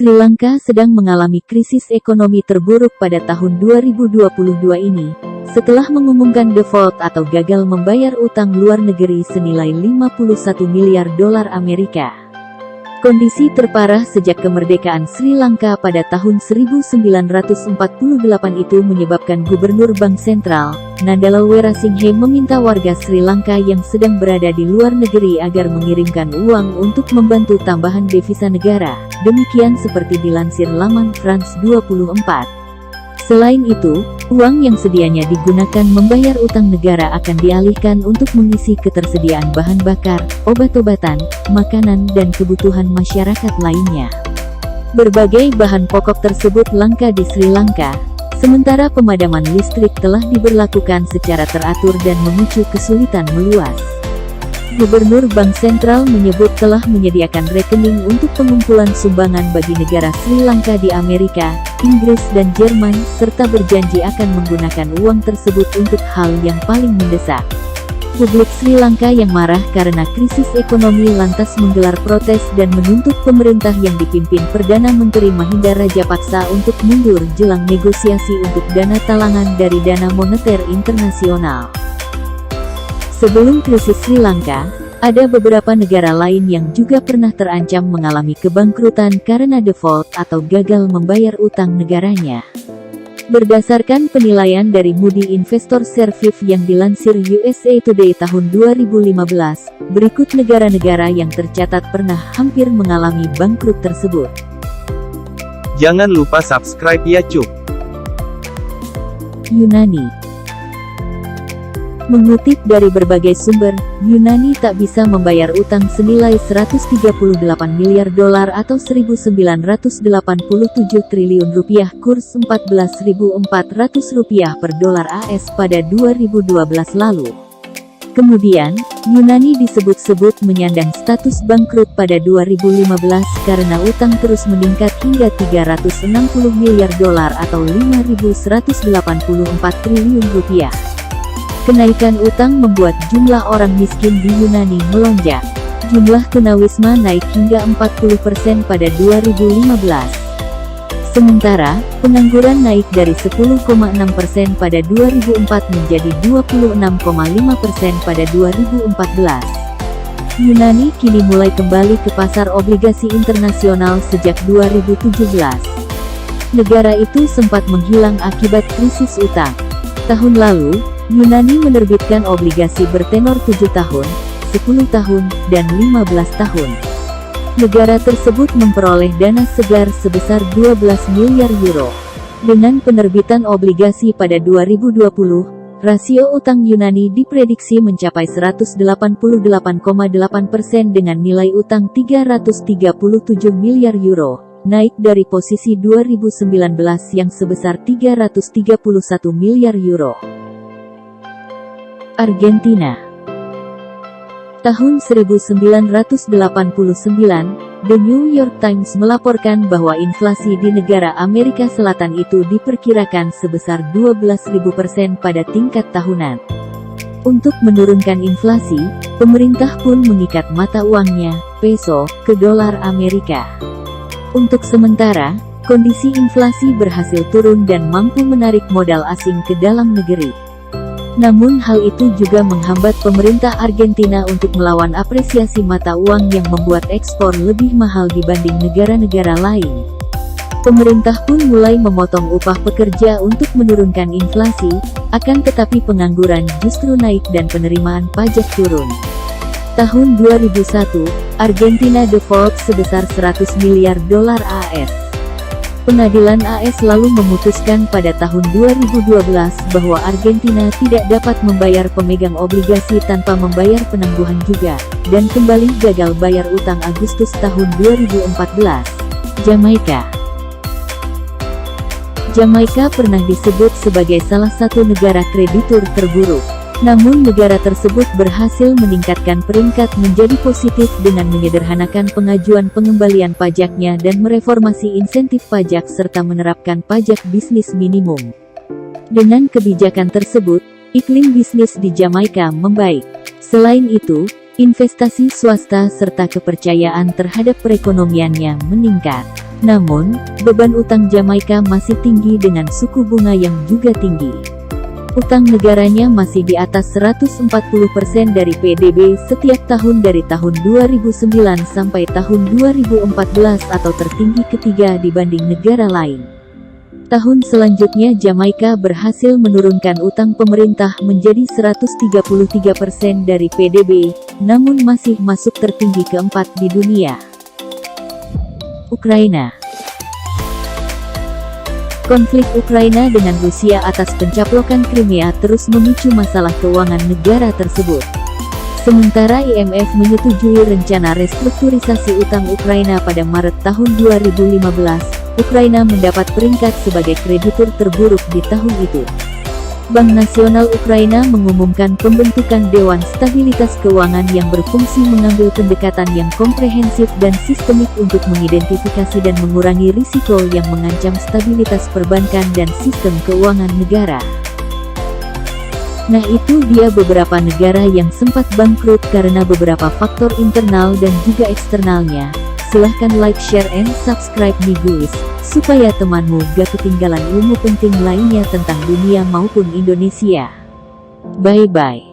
Sri Lanka sedang mengalami krisis ekonomi terburuk pada tahun 2022 ini, setelah mengumumkan default atau gagal membayar utang luar negeri senilai 51 miliar dolar Amerika. Kondisi terparah sejak kemerdekaan Sri Lanka pada tahun 1948 itu menyebabkan Gubernur Bank Sentral, Nandala Weerasinghe meminta warga Sri Lanka yang sedang berada di luar negeri agar mengirimkan uang untuk membantu tambahan devisa negara, demikian seperti dilansir laman France 24. Selain itu, uang yang sedianya digunakan membayar utang negara akan dialihkan untuk mengisi ketersediaan bahan bakar, obat-obatan, makanan dan kebutuhan masyarakat lainnya. Berbagai bahan pokok tersebut langka di Sri Lanka, sementara pemadaman listrik telah diberlakukan secara teratur dan memicu kesulitan meluas. Gubernur Bank Sentral menyebut telah menyediakan rekening untuk pengumpulan sumbangan bagi negara Sri Lanka di Amerika, Inggris dan Jerman, serta berjanji akan menggunakan uang tersebut untuk hal yang paling mendesak. Publik Sri Lanka yang marah karena krisis ekonomi lantas menggelar protes dan menuntut pemerintah yang dipimpin Perdana Menteri Mahinda Rajapaksa untuk mundur jelang negosiasi untuk dana talangan dari Dana Moneter Internasional. Sebelum krisis Sri Lanka, ada beberapa negara lain yang juga pernah terancam mengalami kebangkrutan karena default atau gagal membayar utang negaranya. Berdasarkan penilaian dari Moody Investor Service yang dilansir USA Today tahun 2015, berikut negara-negara yang tercatat pernah hampir mengalami bangkrut tersebut. Jangan lupa subscribe ya cuk. Yunani. Mengutip dari berbagai sumber, Yunani tak bisa membayar utang senilai 138 miliar dolar atau 1.987 triliun rupiah kurs 14.400 rupiah per dolar AS pada 2012 lalu. Kemudian, Yunani disebut-sebut menyandang status bangkrut pada 2015 karena utang terus meningkat hingga 360 miliar dolar atau 5.184 triliun rupiah. Kenaikan utang membuat jumlah orang miskin di Yunani melonjak. Jumlah tunawisma naik hingga 40% pada 2015. Sementara, pengangguran naik dari 10,6% pada 2004 menjadi 26,5% pada 2014. Yunani kini mulai kembali ke pasar obligasi internasional sejak 2017. Negara itu sempat menghilang akibat krisis utang. Tahun lalu, Yunani menerbitkan obligasi bertenor 7 tahun, 10 tahun, dan 15 tahun. Negara tersebut memperoleh dana segar sebesar 12 miliar euro. Dengan penerbitan obligasi pada 2020, rasio utang Yunani diprediksi mencapai 188,8% dengan nilai utang 337 miliar euro, naik dari posisi 2019 yang sebesar 331 miliar euro. Argentina. Tahun 1989, The New York Times melaporkan bahwa inflasi di negara Amerika Selatan itu diperkirakan sebesar 12.000% pada tingkat tahunan. Untuk menurunkan inflasi, pemerintah pun mengikat mata uangnya, peso, ke dolar Amerika. Untuk sementara, kondisi inflasi berhasil turun dan mampu menarik modal asing ke dalam negeri. Namun hal itu juga menghambat pemerintah Argentina untuk melawan apresiasi mata uang yang membuat ekspor lebih mahal dibanding negara-negara lain. Pemerintah pun mulai memotong upah pekerja untuk menurunkan inflasi, akan tetapi pengangguran justru naik dan penerimaan pajak turun. Tahun 2001, Argentina default sebesar 100 miliar dolar AS. Pengadilan AS lalu memutuskan pada tahun 2012 bahwa Argentina tidak dapat membayar pemegang obligasi tanpa membayar penangguhan juga, dan kembali gagal bayar utang Agustus tahun 2014. Jamaika. Jamaika pernah disebut sebagai salah satu negara kreditur terburuk. Namun negara tersebut berhasil meningkatkan peringkat menjadi positif dengan menyederhanakan pengajuan pengembalian pajaknya dan mereformasi insentif pajak serta menerapkan pajak bisnis minimum. Dengan kebijakan tersebut, iklim bisnis di Jamaika membaik. Selain itu, investasi swasta serta kepercayaan terhadap perekonomiannya meningkat. Namun, beban utang Jamaika masih tinggi dengan suku bunga yang juga tinggi. Utang negaranya masih di atas 140% dari PDB setiap tahun dari tahun 2009 sampai tahun 2014 atau tertinggi ketiga dibanding negara lain. Tahun selanjutnya Jamaika berhasil menurunkan utang pemerintah menjadi 133% dari PDB, namun masih masuk tertinggi keempat di dunia. Ukraina. Konflik Ukraina dengan Rusia atas pencaplokan Crimea terus memicu masalah keuangan negara tersebut. Sementara IMF menyetujui rencana restrukturisasi utang Ukraina pada Maret tahun 2015, Ukraina mendapat peringkat sebagai kreditur terburuk di tahun itu. Bank Nasional Ukraina mengumumkan pembentukan Dewan Stabilitas Keuangan yang berfungsi mengambil pendekatan yang komprehensif dan sistemik untuk mengidentifikasi dan mengurangi risiko yang mengancam stabilitas perbankan dan sistem keuangan negara. Nah, itu dia beberapa negara yang sempat bangkrut karena beberapa faktor internal dan juga eksternalnya. Silahkan like, share, and subscribe nih guys, supaya temanmu gak ketinggalan ilmu penting lainnya tentang dunia maupun Indonesia. Bye-bye.